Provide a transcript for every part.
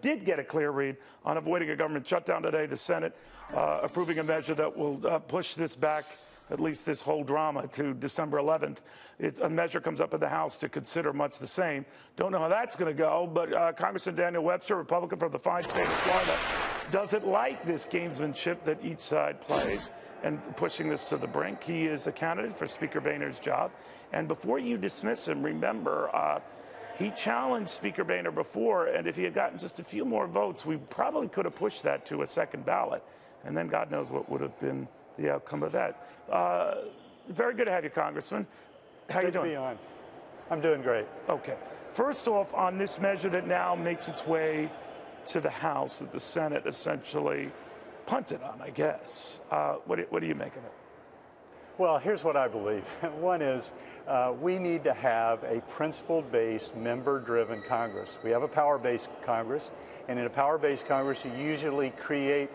did get a clear read on avoiding a government shutdown today. The Senate approving a measure that will push this back, at least this whole drama, to December 11th. A measure comes up in the House to consider much the same. Don't know how that's going to go, but Congressman Daniel Webster, Republican from the fine state of Florida, doesn't like this gamesmanship that each side plays and pushing this to the brink. He is a candidate for Speaker Boehner's job. And before you dismiss him, remember, he challenged Speaker Boehner before, and if he had gotten just a few more votes, we probably could have pushed that to a second ballot. And then God knows what would have been the outcome of that. Very good to have you, Congressman. How you doing? Good to be on. I'm doing great. Okay. First off, on this measure that now makes its way to the House, that the Senate essentially punted on, I guess. What do you make of it? Well, here's what I believe. One is we need to have a principle-based, member-driven Congress. We have a power-based Congress, and in a power-based Congress, you usually create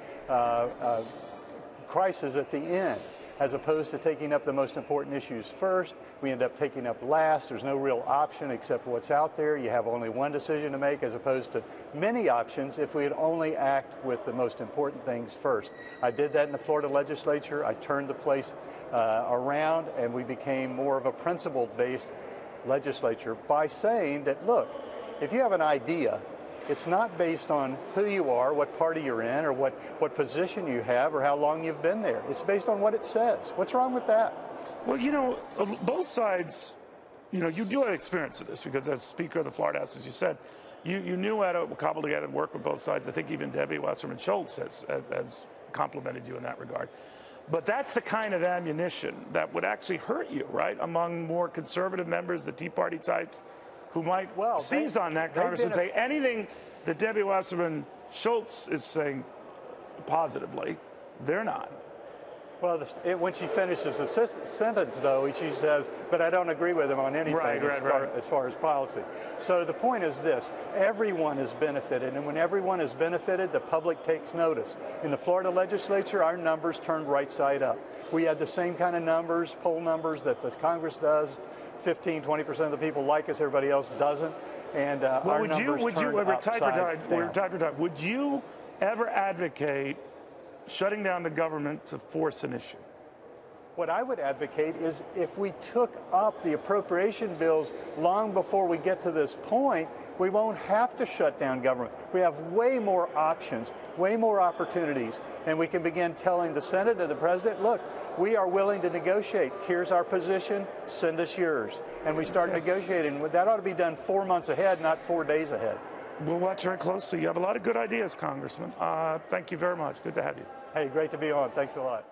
crisis at the end, as opposed to taking up the most important issues first. We end up taking up last. There's no real option except what's out there. You have only one decision to make as opposed to many options if we'd only act with the most important things first. I did that in the Florida legislature. I turned the place around, and we became more of a principle-based legislature by saying that, look, if you have an idea, it's not based on who you are, what party you're in, or what position you have, or how long you've been there. It's based on what it says. What's wrong with that? Well, you know, both sides, you know, you do have experience of this because as Speaker of the Florida House, as you said, you knew how to cobble together and work with both sides. I think even Debbie Wasserman Schultz has complimented you in that regard. But that's the kind of ammunition that would actually hurt you, right, among more conservative members, the Tea Party types, who might seize on that, Congress, and say anything that Debbie Wasserman Schultz is saying positively, they're not. Well, when she finishes the sentence, though, she says, but I don't agree with him on anything as far as policy. So the point is this, everyone is benefited, and when everyone is benefited, the public takes notice. In the Florida legislature, our numbers turned right side up. We had the same kind of numbers, poll numbers that the Congress does. 15–20% of the people like us, everybody else doesn't. And our numbers turned upside down. Would you ever advocate shutting down the government to force an issue? What I would advocate is if we took up the appropriation bills long before we get to this point, we won't have to shut down government. We have way more options, way more opportunities, and we can begin telling the Senate and the President, look, we are willing to negotiate. Here's our position, send us yours. And we start negotiating. That ought to be done 4 months ahead, not 4 days ahead. We'll watch very closely. You have a lot of good ideas, Congressman. Thank you very much. Good to have you. Hey, great to be on. Thanks a lot.